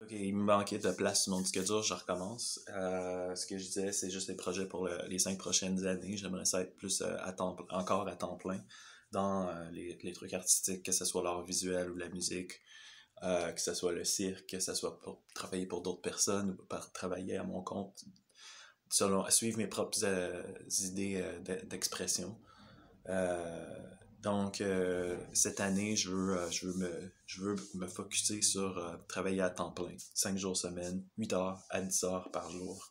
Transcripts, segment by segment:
Ok, il me manquait de place sur mon disque dur, je recommence. Ce que je disais, c'est juste les projets pour les 5 prochaines années. J'aimerais ça être plus encore à temps plein dans les trucs artistiques, que ce soit l'art visuel ou la musique, que ce soit le cirque, que ce soit pour travailler pour d'autres personnes ou pour travailler à mon compte, selon, suivre mes propres idées d'expression. Euh, donc, cette année, je veux me focusser sur travailler à temps plein, 5 jours semaine, 8 heures à 10 heures par jour,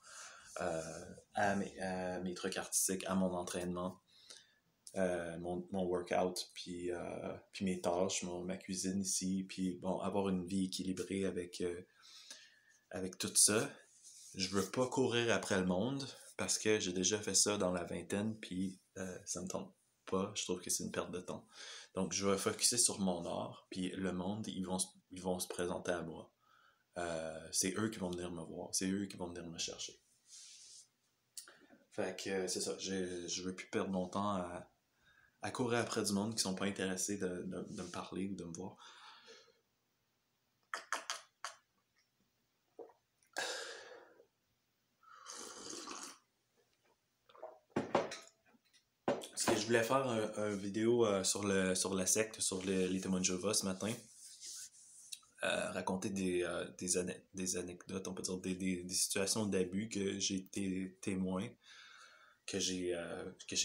à mes trucs artistiques, à mon entraînement, mon workout, puis mes tâches, ma cuisine ici, puis bon, avoir une vie équilibrée avec tout ça. Je veux pas courir après le monde parce que j'ai déjà fait ça dans la vingtaine, puis ça me tente pas. Je trouve que c'est une perte de temps. Donc, je vais focuser sur mon art, puis le monde, ils vont se présenter à moi. C'est eux qui vont venir me voir, c'est eux qui vont venir me chercher. Fait que c'est ça, je veux plus perdre mon temps à courir après du monde qui sont pas intéressés de me parler ou de me voir. Parce que je voulais faire un vidéo sur la secte, sur les témoins de Jéhovah ce matin. Raconter des anecdotes, on peut dire des situations d'abus que j'ai été témoin, que j'ai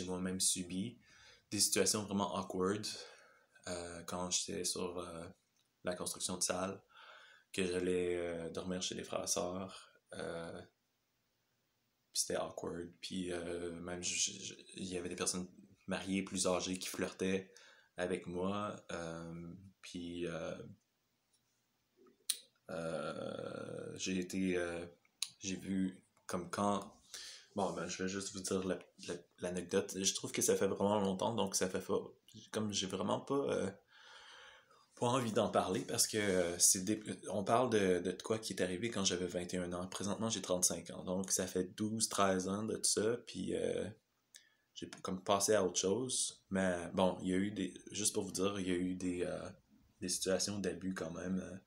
moi-même subi. Des situations vraiment awkward quand j'étais sur la construction de salle, que j'allais dormir chez les frères et sœurs. Puis c'était awkward. Puis même, il y avait des personnes mariées plus âgées qui flirtaient avec moi. J'ai été. J'ai vu comme quand. Bon, ben, je vais juste vous dire l'anecdote. Je trouve que ça fait vraiment longtemps, donc ça fait pas. Comme j'ai vraiment pas envie d'en parler parce que on parle de quoi qui est arrivé quand j'avais 21 ans. Présentement, j'ai 35 ans, donc ça fait 12 13 ans de tout ça, puis j'ai comme passé à autre chose. Mais bon, il y a eu des. Juste pour vous dire, il y a eu des situations d'abus quand même.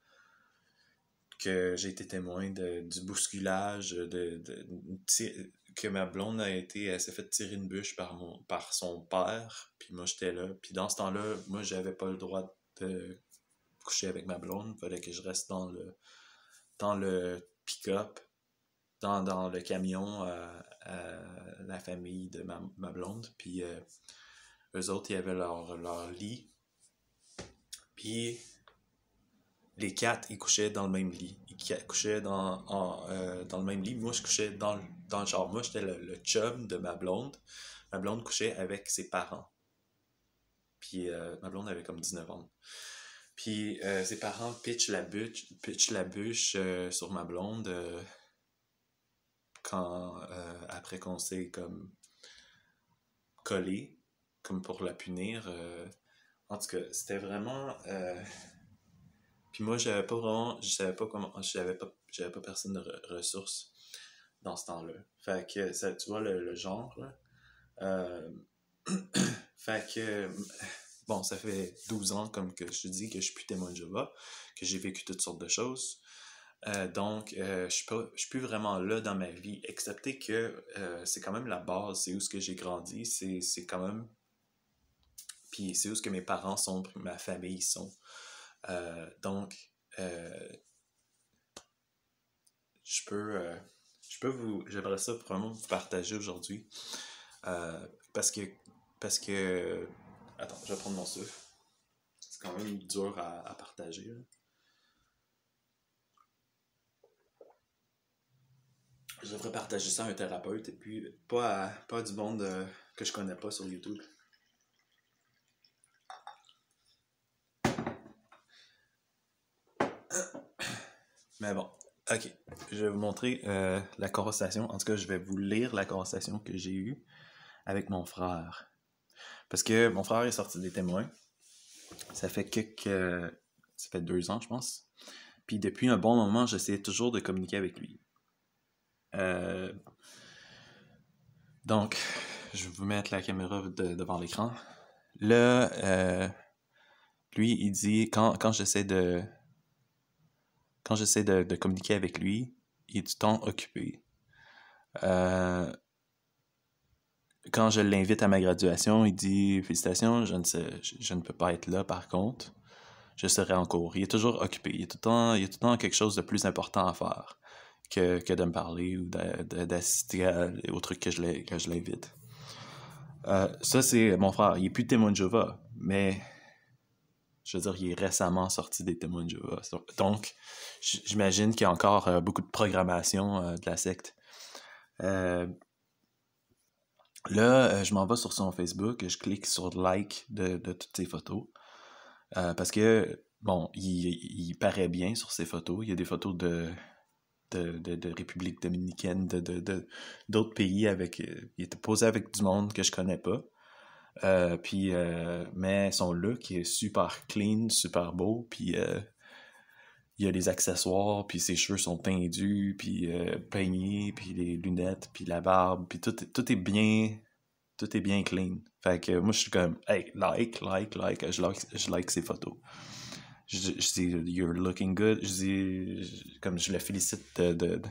Que j'ai été témoin du bousculage, que ma blonde elle s'est fait tirer une bûche par son père, puis moi j'étais là. Puis dans ce temps-là, moi j'avais pas le droit de coucher avec ma blonde, il fallait que je reste dans le pick-up, dans le camion à la famille de ma blonde, puis eux autres, ils avaient leur lit, puis les quatre, ils couchaient dans le même lit. Ils couchaient dans le même lit. Moi, je couchais dans le char. Moi, j'étais le chum de ma blonde. Ma blonde couchait avec ses parents. Puis ma blonde avait comme 19 ans. Puis ses parents pitchent la bûche sur ma blonde après qu'on s'est comme collé, comme pour la punir. En tout cas, c'était vraiment... Puis moi, je savais pas comment, j'avais pas personne de ressources dans ce temps-là. Fait que, ça, tu vois le genre, là. Euh, fait que, bon, ça fait 12 ans, comme que je te dis, que je suis plus témoin de Jéhovah, que j'ai vécu toutes sortes de choses. Je suis plus vraiment là dans ma vie, excepté que c'est quand même la base, c'est où ce que j'ai grandi, c'est quand même, puis c'est où ce que mes parents sont, puis ma famille sont. Donc, euh, je peux, euh, j'aimerais ça vraiment vous partager aujourd'hui, parce que, attends, je vais prendre mon souffle. C'est quand même dur à partager, là. Je devrais partager ça à un thérapeute et puis pas à du monde que je connais pas sur YouTube. Mais bon, ok. Je vais vous montrer la conversation. En tout cas, je vais vous lire la conversation que j'ai eue avec mon frère. Parce que mon frère est sorti des témoins. Ça fait ça fait 2 ans, je pense. Puis depuis un bon moment, j'essayais toujours de communiquer avec lui. Euh, donc, je vais vous mettre la caméra devant l'écran. Là, lui, il dit, quand j'essaie quand j'essaie de communiquer avec lui, il est tout le temps occupé. Euh, Quand je l'invite à ma graduation, il dit félicitations, je ne peux pas être là par contre. Je serai en cours. Il est toujours occupé. Il y a tout le temps quelque chose de plus important à faire que de me parler ou d'assister au truc que je l'invite. Ça, c'est mon frère. Il est plus témoin de Jéhovah, mais je veux dire, il est récemment sorti des témoins de Jéhovah. Donc, j'imagine qu'il y a encore beaucoup de programmation de la secte. Là, je m'en vais sur son Facebook, je clique sur like de toutes ses photos. Parce que, bon, il paraît bien sur ses photos. Il y a des photos de République dominicaine, d'autres pays avec. Il était posé avec du monde que je connais pas. Mais son look est super clean, super beau, puis il y a les accessoires, puis ses cheveux sont tendus, puis peignés, puis les lunettes, puis la barbe, puis tout est bien clean. Fait que moi, je suis comme, hey, je like ses photos. Je dis, you're looking good. Comme je le félicite de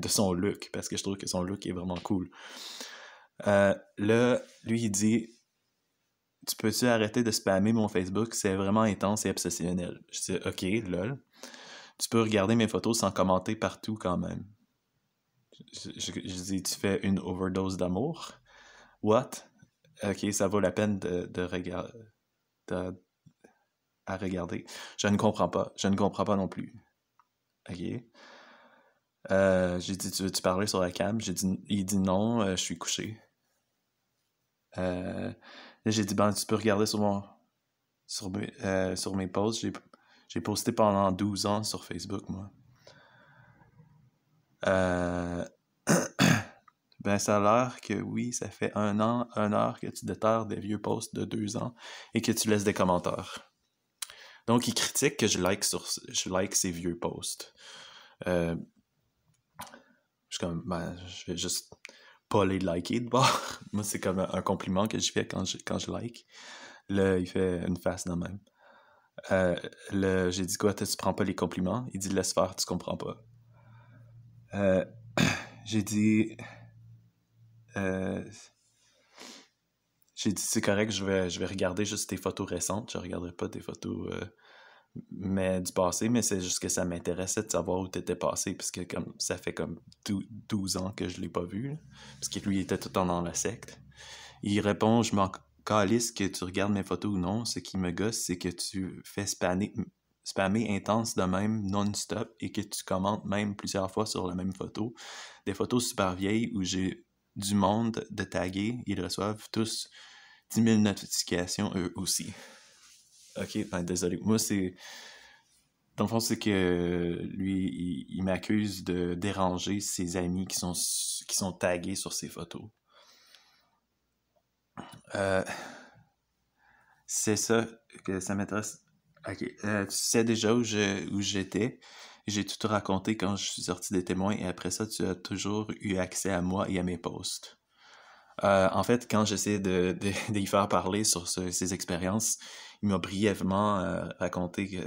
son look, parce que je trouve que son look est vraiment cool. Là, lui, il dit, tu peux-tu arrêter de spammer mon Facebook? C'est vraiment intense et obsessionnel. Je dis, ok, lol. Tu peux regarder mes photos sans commenter partout quand même. Je dis, tu fais une overdose d'amour? What? Ok, ça vaut la peine de regarder. À regarder. Je ne comprends pas. Je ne comprends pas non plus. Ok. J'ai dit, tu veux-tu parler sur la cam? Il dit non, je suis couché. Là, j'ai dit, ben, tu peux regarder sur mes posts. J'ai posté pendant 12 ans sur Facebook, moi. Ben, ça a l'air que oui, ça fait 1 heure que tu déterres des vieux posts de 2 ans et que tu laisses des commentaires. Donc, il critique que je like ses vieux posts. Je suis comme, ben, je vais juste pas les liker de bord. Moi, c'est comme un compliment que je fais quand je like. Là, il fait une face de même. Là, j'ai dit quoi, tu prends pas les compliments? Il dit, laisse faire, tu comprends pas. J'ai dit, c'est correct, je vais regarder juste tes photos récentes. Je regarderai pas tes photos mais du passé, mais c'est juste que ça m'intéressait de savoir où t'étais passé, parce que comme ça fait comme 12 ans que je l'ai pas vu, là, parce que lui il était tout le temps dans la secte. Il répond, je m'en calisse que tu regardes mes photos ou non, ce qui me gosse, c'est que tu fais spammer intense de même non-stop et que tu commentes même plusieurs fois sur la même photo. Des photos super vieilles où j'ai du monde de taguer, ils reçoivent tous 10 000 notifications eux aussi. Ok, ben désolé. Moi, c'est. Dans le fond, c'est que lui, il m'accuse de déranger ses amis qui sont tagués sur ses photos. Euh, c'est ça que ça m'intéresse. Ok, tu sais déjà où j'étais. J'ai tout raconté quand je suis sorti des témoins et après ça, tu as toujours eu accès à moi et à mes posts. En fait, quand j'essaie d'y faire parler sur ses expériences, il m'a brièvement raconté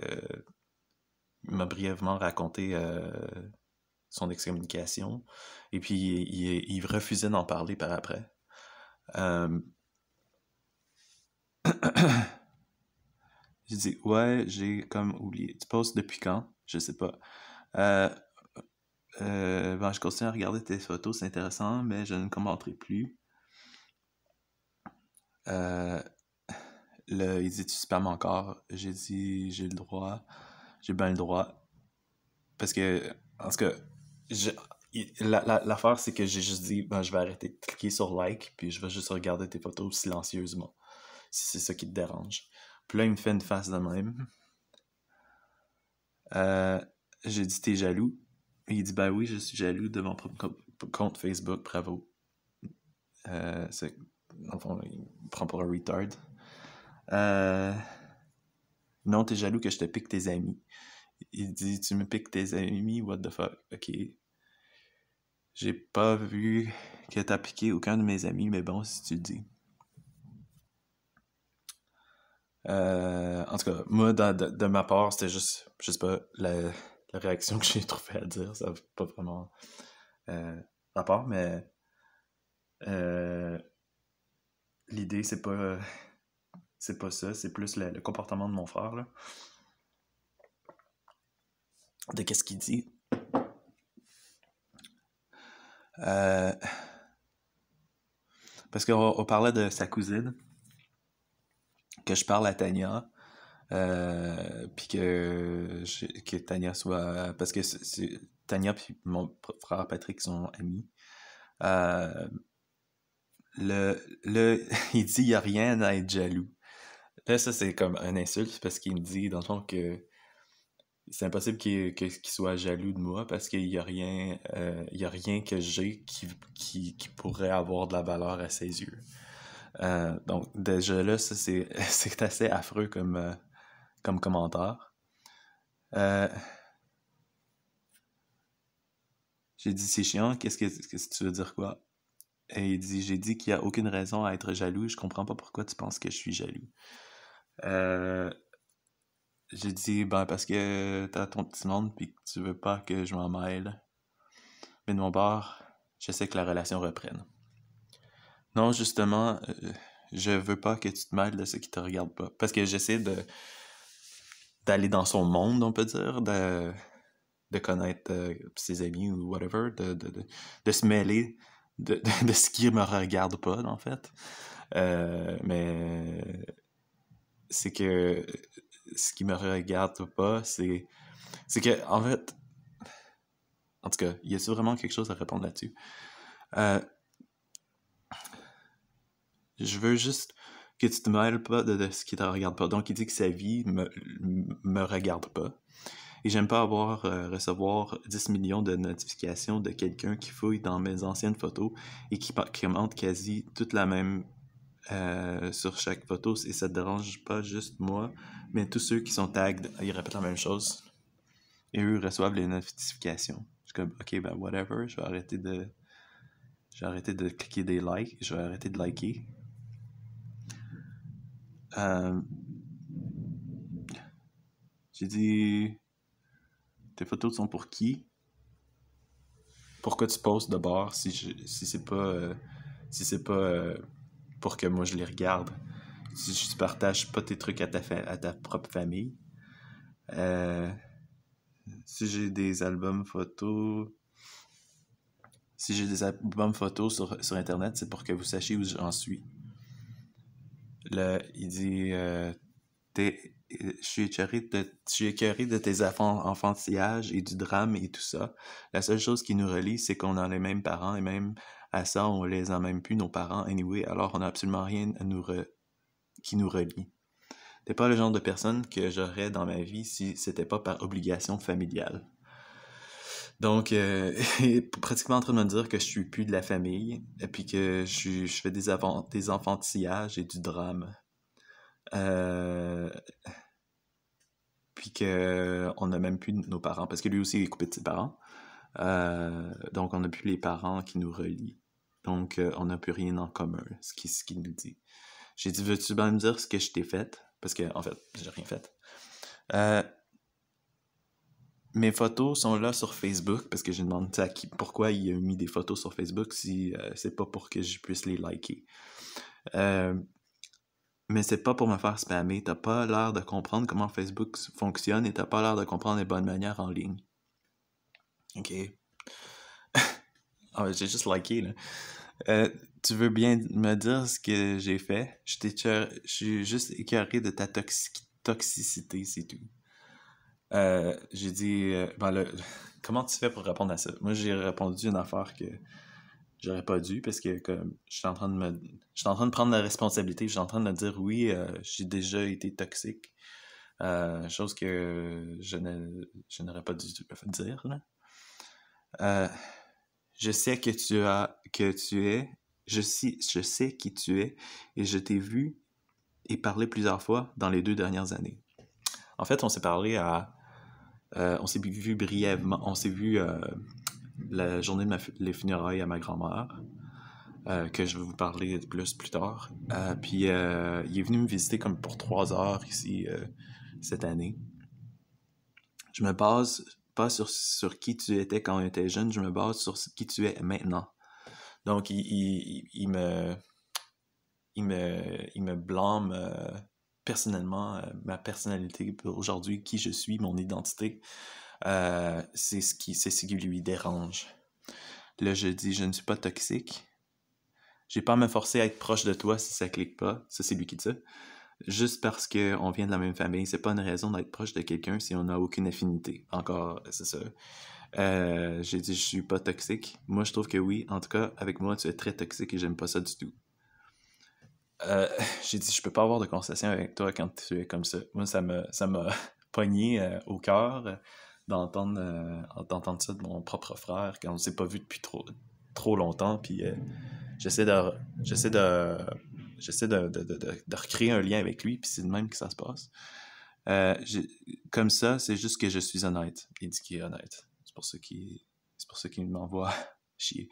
son excommunication. Et puis, il refusait d'en parler par après. J'ai dit, ouais, j'ai comme oublié. Tu postes depuis quand? Je sais pas. Euh, ben, je continue à regarder tes photos, c'est intéressant, mais je ne commenterai plus. Euh, il dit, tu spammes encore. J'ai dit, j'ai le droit. J'ai bien le droit. Parce que, en tout cas, l'affaire, c'est que j'ai juste dit, ben, je vais arrêter de cliquer sur like, puis je vais juste regarder tes photos silencieusement, si c'est ça qui te dérange. Puis là, il me fait une face de même. J'ai dit, t'es jaloux? Il dit, ben oui, je suis jaloux de mon propre compte Facebook, bravo. Dans le fond, il me prend pour un retard. Non, t'es jaloux que je te pique tes amis. Il dit, tu me piques tes amis, what the fuck? Ok. J'ai pas vu que t'as piqué aucun de mes amis, mais bon, si tu le dis. En tout cas, moi, de ma part, c'était juste, je sais pas, la réaction que j'ai trouvé à dire, ça n'a pas vraiment rapport, mais euh, l'idée, c'est pas ça, c'est plus le comportement de mon frère, là, de qu'est-ce qu'il dit. Euh, Parce qu'on parlait de sa cousine, que je parle à Tania, puis que Tania soit... Parce que Tania puis mon frère Patrick sont amis. Euh, il dit il y a rien à être jaloux. Là, ça, c'est comme un insulte parce qu'il me dit, dans le fond, que c'est impossible qu'il soit jaloux de moi parce qu'il y a rien que j'ai qui pourrait avoir de la valeur à ses yeux. Donc, déjà là, ça, c'est assez affreux comme commentaire. Euh, j'ai dit, c'est chiant, qu'est-ce que tu veux dire quoi? Et il dit, j'ai dit qu'il n'y a aucune raison à être jaloux, je comprends pas pourquoi tu penses que je suis jaloux. Euh, j'ai dit, ben, parce que t'as ton petit monde pis que tu veux pas que je m'en mêle. Mais de mon bord, je sais que la relation reprenne. Non, justement, je veux pas que tu te mêles de ce qui te regarde pas. Parce que j'essaie d'aller dans son monde, on peut dire, de connaître ses amis ou whatever, de se mêler de ce qui me regarde pas, en fait. Mais c'est que ce qui me regarde pas, c'est que, en fait, en tout cas, y a-t-il vraiment quelque chose à répondre là-dessus? Euh, je veux juste que tu te mêles pas de ce qui te regarde pas. Donc, il dit que sa vie me regarde pas. Et j'aime pas recevoir 10 millions de notifications de quelqu'un qui fouille dans mes anciennes photos et qui commente quasi toute la même sur chaque photo. Et ça te dérange pas juste moi, mais tous ceux qui sont tagged, ils répètent la même chose. Et eux reçoivent les notifications. Je suis comme, ok, ben whatever, je vais arrêter de cliquer des likes, je vais arrêter de liker. J'ai dit, tes photos sont pour qui? Pourquoi tu postes de bord si c'est pas pour que moi je les regarde? Si tu partages pas tes trucs à ta propre famille. Si j'ai des albums photos sur internet, c'est pour que vous sachiez où j'en suis. Là, il dit je suis écœuré de tes enfantillages et du drame et tout ça. La seule chose qui nous relie, c'est qu'on a les mêmes parents et même à ça, on les a même plus, nos parents, anyway. Alors, on n'a absolument rien qui nous relie. T'es pas le genre de personne que j'aurais dans ma vie si c'était pas par obligation familiale. Donc, il est pratiquement en train de me dire que je suis plus de la famille, et puis que je fais des enfantillages et du drame. Puis que on n'a même plus nos parents, parce que lui aussi il est coupé de ses parents. Donc, on n'a plus les parents qui nous relient. Donc, on n'a plus rien en commun, ce qu'il nous dit. J'ai dit, veux-tu bien me dire ce que je t'ai fait? Parce que, en fait, j'ai rien fait. Mes photos sont là sur Facebook, parce que j'ai demandé à qui, pourquoi il a mis des photos sur Facebook si c'est pas pour que je puisse les liker. Mais c'est pas pour me faire spammer. T'as pas l'air de comprendre comment Facebook fonctionne et t'as pas l'air de comprendre les bonnes manières en ligne. Ok. Ah, j'ai juste liké, là. Tu veux bien me dire ce que j'ai fait? Je suis juste écœuré de ta toxicité, c'est tout. J'ai dit, ben là, comment tu fais pour répondre à ça? Moi, j'ai répondu une affaire que j'aurais pas dû parce que comme je suis en train de prendre la responsabilité, je suis en train de me dire oui, j'ai déjà été toxique. Chose que je n'aurais pas dû dire, là. Je sais que tu es, je sais qui tu es, et je t'ai vu et parlé plusieurs fois dans les 2 dernières années. En fait, on s'est parlé on s'est vu brièvement, on s'est vu la journée de les funérailles à ma grand-mère. que je vais vous parler de plus tard. Puis il est venu me visiter comme pour 3 heures ici cette année. Je me base pas sur qui tu étais quand tu étais jeune, je me base sur qui tu es maintenant. Donc il me blâme personnellement ma personnalité pour aujourd'hui, qui je suis, mon identité. C'est ce qui lui dérange. Là, je dis, je ne suis pas toxique. J'ai pas à me forcer à être proche de toi si ça clique pas. Ça, c'est lui qui dit ça. Juste parce qu'on vient de la même famille, c'est pas une raison d'être proche de quelqu'un si on n'a aucune affinité. Encore, c'est ça. J'ai dit, je suis pas toxique. Moi, je trouve que oui. En tout cas, avec moi, tu es très toxique et j'aime pas ça du tout. J'ai dit, je peux pas avoir de conversation avec toi quand tu es comme ça. Moi, ça m'a pogné au cœur d'entendre ça de mon propre frère quand on s'est pas vu depuis trop longtemps. Puis j'essaie de j'essaie de de recréer un lien avec lui, puis c'est de même que ça se passe. Comme ça, c'est juste que je suis honnête. Il dit qu'il est honnête. C'est pour ça qu'il m'envoie chier.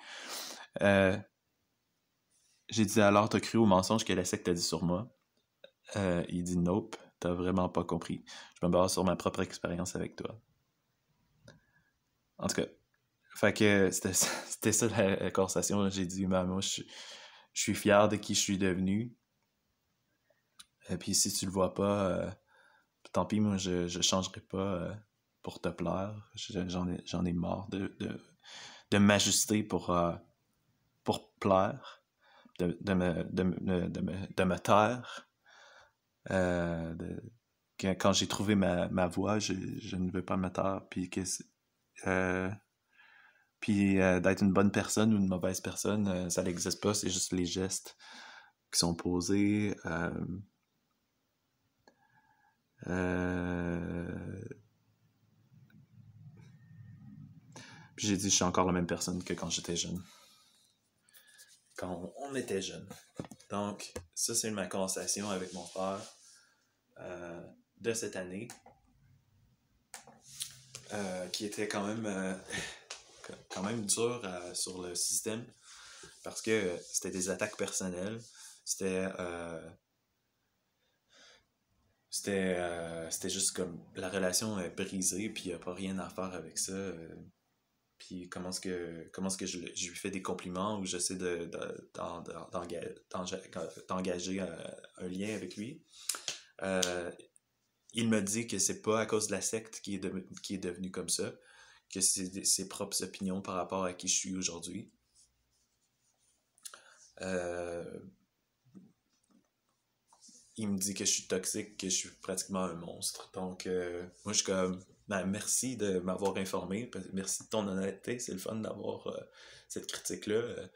J'ai dit, alors t'as cru au mensonge que la secte a dit sur moi? Il dit nope, t'as vraiment pas compris. Je me base sur ma propre expérience avec toi. En tout cas, fait que c'était ça la conversation. J'ai dit, moi, je suis fier de qui je suis devenu. Et puis si tu le vois pas, tant pis, moi je changerai pas pour te plaire. J'en ai marre de m'ajuster pour plaire, de me taire. Quand j'ai trouvé ma voie, je ne veux pas me taire. Puis d'être une bonne personne ou une mauvaise personne, ça n'existe pas, c'est juste les gestes qui sont posés. Puis j'ai dit, je suis encore la même personne que quand j'étais jeune. Quand on était jeune. Donc, ça, c'est ma conversation avec mon frère de cette année, qui était quand même dur sur le système, parce que c'était des attaques personnelles. C'était juste comme la relation est brisée, puis il n'y a pas rien à faire avec ça. Puis comment est-ce que je lui fais des compliments ou j'essaie d'engager un lien avec lui. Il me dit que c'est pas à cause de la secte qui est devenu comme ça, que c'est ses propres opinions par rapport à qui je suis aujourd'hui. Il me dit que je suis toxique, que je suis pratiquement un monstre. Donc, moi, je suis comme, merci de m'avoir informé, merci de ton honnêteté, c'est le fun d'avoir cette critique-là.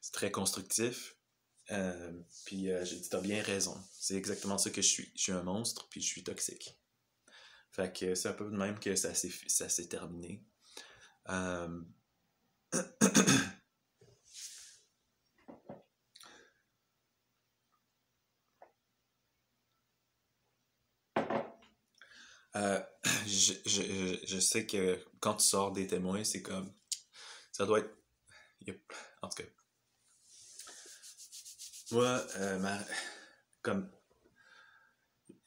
C'est très constructif. Puis j'ai dit, t'as bien raison. C'est exactement ça que je suis. Je suis un monstre, puis je suis toxique. Fait que c'est un peu de même que ça s'est terminé. Euh, je sais que quand tu sors des témoins, c'est comme. Ça doit être. En tout cas. Moi, comme.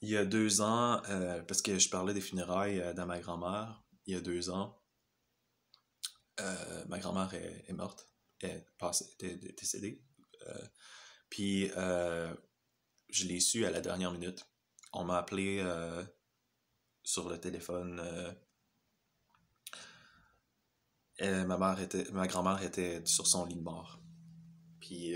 Il y a 2 ans, parce que je parlais des funérailles de ma grand-mère, il y a 2 ans, ma grand-mère est morte, est décédée. Puis, je l'ai su à la dernière minute. On m'a appelé sur le téléphone. Ma grand-mère était sur son lit de mort. Puis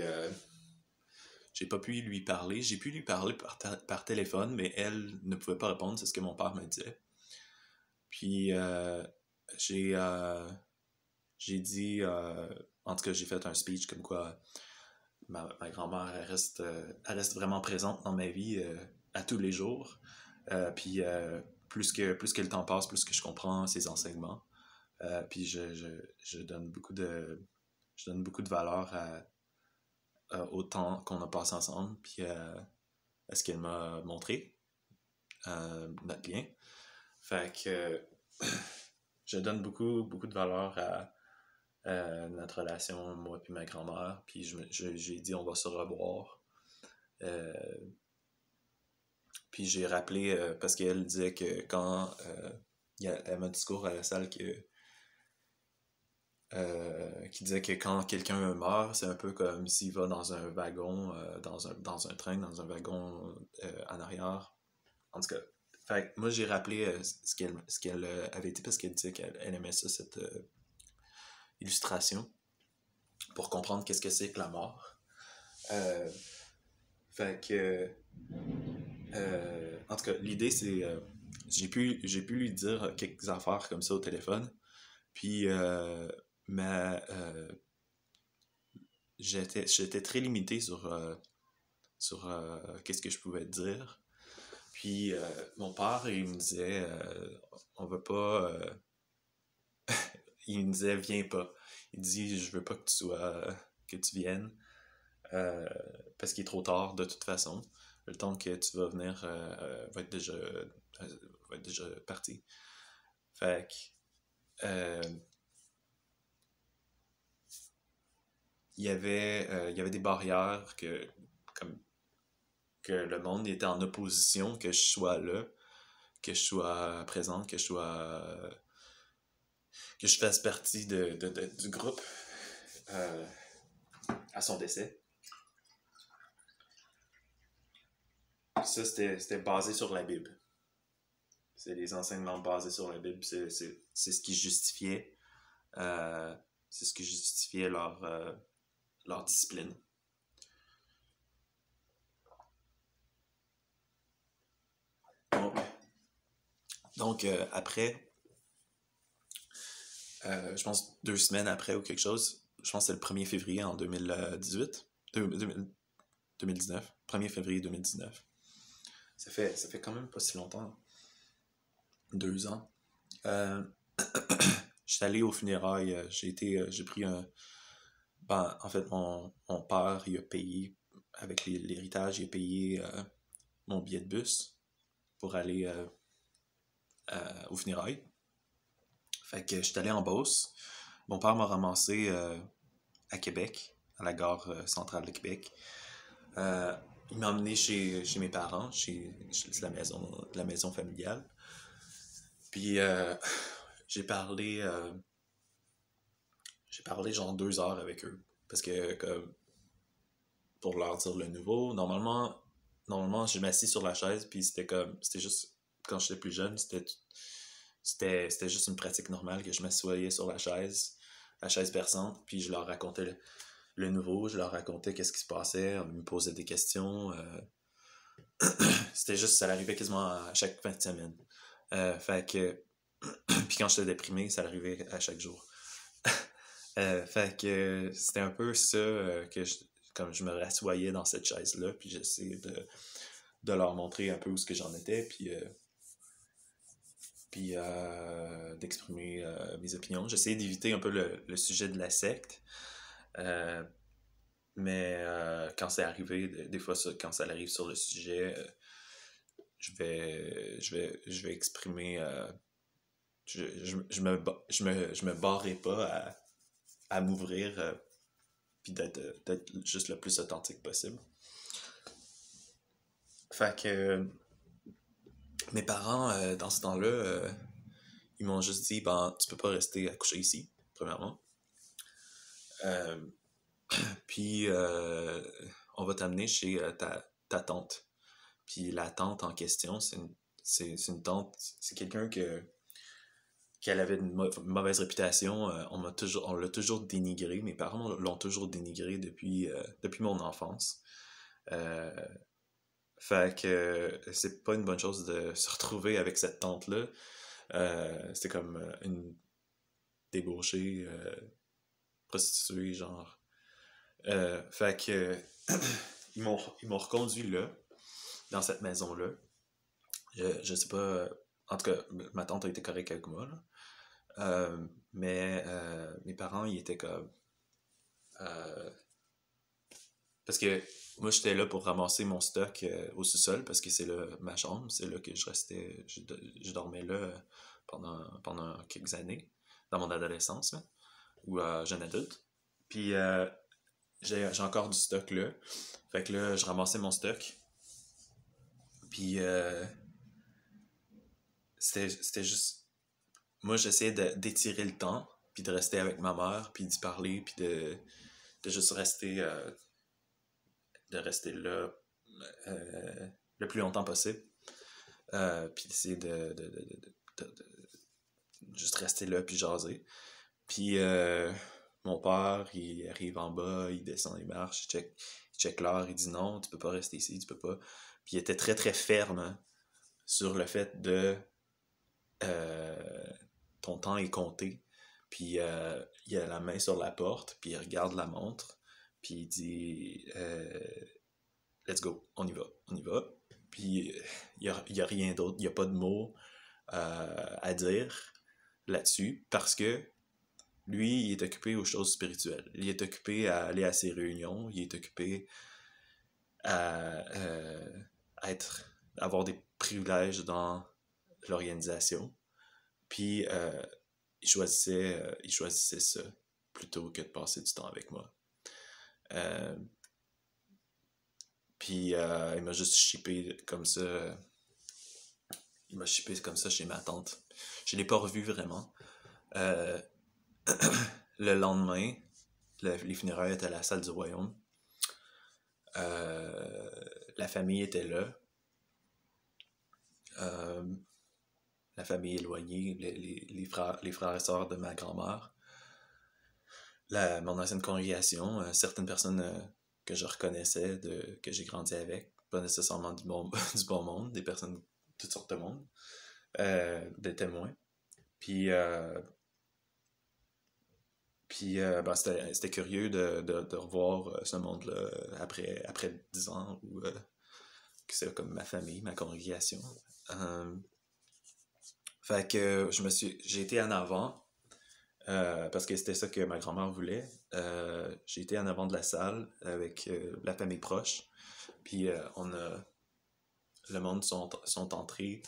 j'ai pas pu lui parler. J'ai pu lui parler par téléphone, mais elle ne pouvait pas répondre. C'est ce que mon père me disait. Puis j'ai dit, en tout cas, j'ai fait un speech comme quoi ma grand-mère elle reste vraiment présente dans ma vie à tous les jours. Puis plus que le temps passe, plus que je comprends ses enseignements. Puis je donne beaucoup de valeur au temps qu'on a passé ensemble, puis à ce qu'elle m'a montré, notre lien. Fait que je donne beaucoup de valeur notre relation, moi puis ma grand-mère. Puis j'ai dit on va se revoir. Euh, Puis j'ai rappelé, parce qu'elle disait que quand elle m'a un discours à la salle qui disait que quand quelqu'un meurt, c'est un peu comme s'il va dans un wagon, dans un train, dans un wagon en arrière. En tout cas, fait que moi j'ai rappelé ce qu'elle avait été parce qu'elle disait qu'elle aimait ça, cette illustration, pour comprendre qu'est-ce que c'est que la mort. Euh, fait que, en tout cas, l'idée c'est, j'ai pu lui dire quelques affaires comme ça au téléphone, puis ma, j'étais très limité sur qu'est-ce que je pouvais dire. Puis mon père, il me disait, on veut pas, il me disait, viens pas. Il dit, je veux pas que tu sois, que tu viennes, parce qu'il est trop tard de toute façon. Le temps que tu vas venir va être déjà parti. Fait que, il y avait des barrières comme, que le monde était en opposition, que je sois là, que je sois présente, que je fasse partie du groupe euh, à son décès. Puis ça, c'était basé sur la Bible. C'est les enseignements basés sur la Bible. C'est ce qui justifiait, euh, c'est ce qui justifiait leur discipline. Donc, après, je pense 2 semaines après ou quelque chose, je pense que c'est le 1er février en 2018, 2019, 1er février 2019. Ça fait quand même pas si longtemps, 2 ans. Euh, je suis allé aux funérailles, j'ai pris un... Ben, en fait, mon père, il a payé, avec l'héritage, il a payé mon billet de bus pour aller aux funérailles. Fait que je suis allé en Beauce. Mon père m'a ramassé à Québec, à la gare centrale de Québec. Euh, il m'a emmené chez mes parents, chez la maison familiale. Puis j'ai parlé, euh, j'ai parlé genre 2 heures avec eux. Parce que, comme, pour leur dire le nouveau, normalement je m'assis sur la chaise, puis c'était juste, quand j'étais plus jeune, c'était juste une pratique normale que je m'assoyais sur la chaise berçante, puis je leur racontais le nouveau, je leur racontais qu'est-ce qui se passait, on me posait des questions. C'était juste, ça arrivait quasiment à chaque fin de semaine. Fait que, puis quand j'étais déprimé, ça arrivait à chaque jour. Fait que c'était un peu ça comme je me rassoyais dans cette chaise-là, puis j'essayais de leur montrer un peu où ce que j'en étais, puis d'exprimer mes opinions. J'essayais d'éviter un peu le sujet de la secte, euh, mais quand c'est arrivé, des fois, quand ça arrive sur le sujet, je vais exprimer. Je me barrais pas à m'ouvrir, puis d'être juste le plus authentique possible. Fait que mes parents, dans ce temps-là, ils m'ont juste dit, ben, tu peux pas rester à coucher ici, premièrement. Euh, Puis, on va t'amener chez ta tante. Puis la tante en question, c'est une tante, c'est quelqu'un qu'elle avait une mauvaise réputation. On l'a toujours dénigré. Mes parents l'ont toujours dénigré depuis mon enfance. Euh, Fait que c'est pas une bonne chose de se retrouver avec cette tante-là. C'était comme une débauchée, prostituée, genre. Fait que ils m'ont reconduit là, dans cette maison-là. Je sais pas. En tout cas, ma tante a été correcte avec moi, là. Mais mes parents, ils étaient comme. euh, Parce que moi, j'étais là pour ramasser mon stock au sous-sol, parce que c'est là ma chambre, c'est là que je restais. Je dormais là pendant quelques années, dans mon adolescence, là. ou jeune adulte. Puis j'ai encore du stock là. Fait que là, je ramassais mon stock. Puis c'était juste... Moi, j'essayais d'étirer le temps, puis de rester avec ma mère, puis d'y parler, puis de juste de rester là le plus longtemps possible. Puis d'essayer de juste rester là, puis jaser. Puis mon père, il arrive en bas, il descend les marches, il check l'heure, il dit non, tu peux pas rester ici, tu peux pas. Puis il était très très ferme, hein, sur le fait de euh, ton temps est compté. Puis il a la main sur la porte, puis il regarde la montre, puis il dit let's go, on y va. Puis il y a rien d'autre, il n'y a pas de mots à dire là-dessus, parce que lui, il est occupé aux choses spirituelles. Il est occupé à aller à ses réunions, il est occupé à avoir des privilèges dans l'organisation. Puis il choisissait ça plutôt que de passer du temps avec moi. Euh, Puis il m'a juste shippé comme ça. Il m'a shippé comme ça chez ma tante. Je l'ai pas revu vraiment. Euh, le lendemain, les funérailles étaient à la salle du royaume. La famille était là. La famille éloignée, les frères et sœurs de ma grand-mère. Mon ancienne congrégation, certaines personnes que je reconnaissais, que j'ai grandi avec, pas nécessairement du bon monde, des personnes de toutes sortes de monde, des témoins. Puis ben, c'était curieux de revoir ce monde-là après 10 ans, où que c'est comme ma famille, ma congrégation. Fait que j'ai été en avant, parce que c'était ça que ma grand-mère voulait. J'ai été en avant de la salle avec la famille proche. Puis le monde sont entrés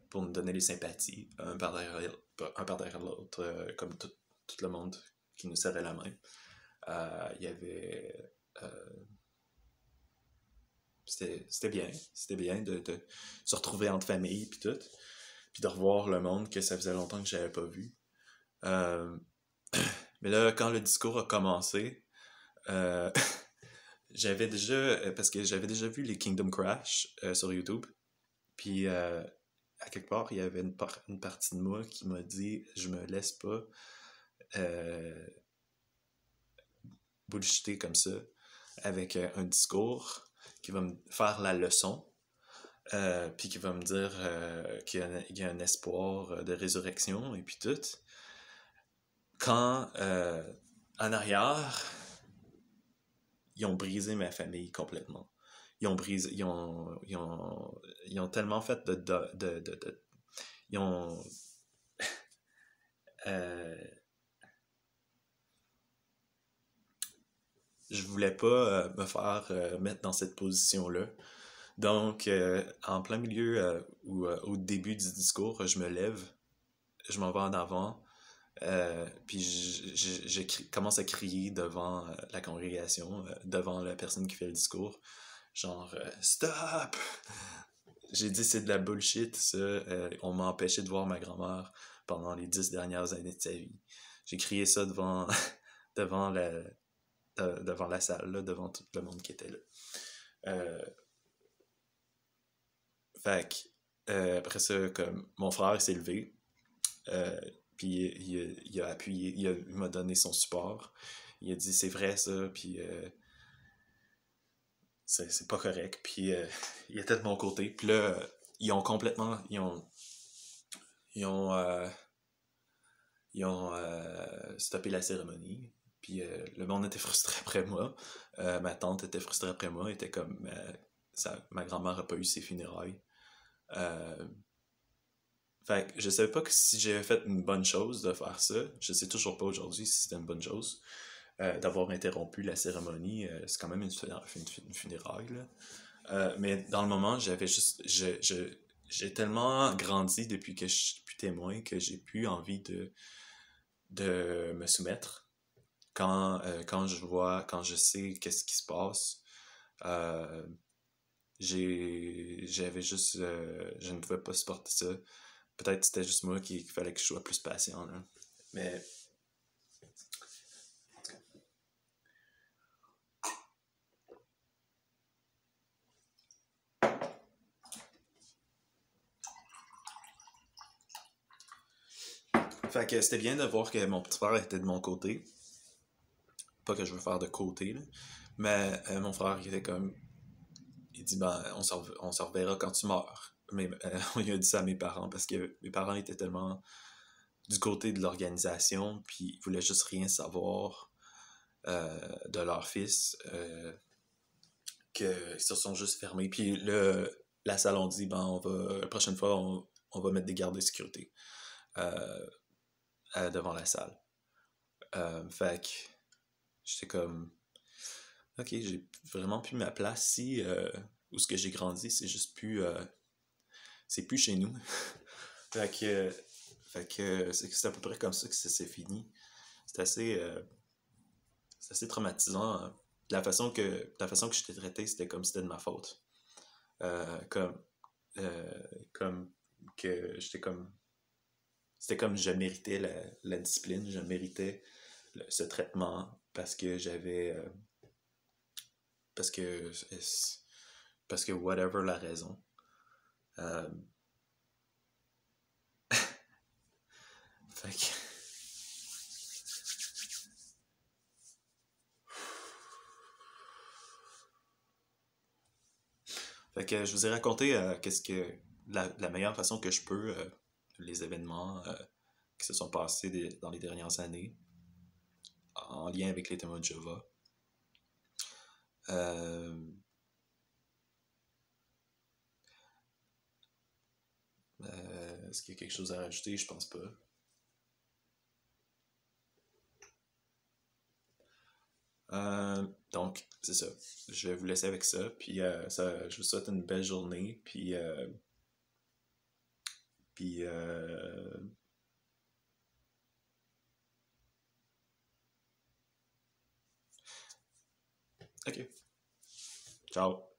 pour nous donner les sympathies, un par derrière l'autre, comme tout le monde qui nous serrait la main. Il y avait... c'était bien de se retrouver entre familles, puis tout. Puis de revoir le monde que ça faisait longtemps que j'avais pas vu. Mais là, quand le discours a commencé, parce que j'avais déjà vu les Kingdom Crash sur YouTube, puis à quelque part, il y avait une partie de moi qui m'a dit, je me laisse pas bullshiter comme ça, avec un discours qui va me faire la leçon, puis qui va me dire qu'il y a un espoir de résurrection, et puis tout. Quand, en arrière, ils ont brisé ma famille complètement. Ils ont tellement fait ils ont... je voulais pas me faire mettre dans cette position-là. Donc, en plein milieu ou au début du discours, je me lève, je m'en vais en avant, puis je commence à crier devant la congrégation, devant la personne qui fait le discours, genre stop! J'ai dit c'est de la bullshit, ça. On m'a empêché de voir ma grand-mère pendant les 10 dernières années de sa vie. J'ai crié ça devant la salle, là, devant tout le monde qui était là. Fait que, après ça, comme, mon frère s'est levé, puis il a appuyé, il m'a donné son support. Il a dit c'est vrai ça, puis c'est pas correct. Puis il était de mon côté. Puis là, ils ont complètement, ils ont stoppé la cérémonie. Puis le monde était frustré après moi. Ma tante était frustrée après moi. Elle était comme, ma grand-mère a pas eu ses funérailles. Fait que je savais pas que si j'avais fait une bonne chose de faire ça. Je sais toujours pas aujourd'hui si c'était une bonne chose. D'avoir interrompu la cérémonie. C'est quand même une funéraille, là. Mais dans le moment, j'avais juste... j'ai tellement grandi depuis que je suis plus témoin que j'ai plus envie de me soumettre quand je sais qu'est-ce qui se passe. Euh, j'avais juste, je ne pouvais pas supporter ça. Peut-être que c'était juste moi qu'il fallait que je sois plus patient, là. Mais, fait que c'était bien de voir que mon petit frère était de mon côté. Pas que je veux faire de côté, là. Mais mon frère, il était comme, il dit, ben, on se reverra quand tu meurs. Mais on lui a dit ça à mes parents parce que mes parents étaient tellement du côté de l'organisation, puis ils voulaient juste rien savoir de leur fils, qu'ils se sont juste fermés. Puis la salle, on dit, ben, la prochaine fois, on va mettre des gardes de sécurité euh, devant la salle. Fait que j'étais comme, ok, j'ai vraiment plus ma place ici, où ce que j'ai grandi, c'est juste plus, c'est plus chez nous. fait que, c'est à peu près comme ça que ça s'est fini. C'est assez, euh, c'est assez traumatisant, hein. La façon que j'étais traité, c'était comme si c'était de ma faute. Euh, comme, euh, comme que j'étais comme, c'était comme je méritais la discipline, je méritais ce traitement parce que, parce que whatever la raison. Euh, fait que, fait que je vous ai raconté qu'est-ce que la meilleure façon que je peux les événements qui se sont passés dans les dernières années en lien avec les témoins de Jéhovah. Euh, Est-ce qu'il y a quelque chose à rajouter? Je pense pas. Donc, c'est ça. Je vais vous laisser avec ça. Puis, je vous souhaite une belle journée. Puis ok. Ciao.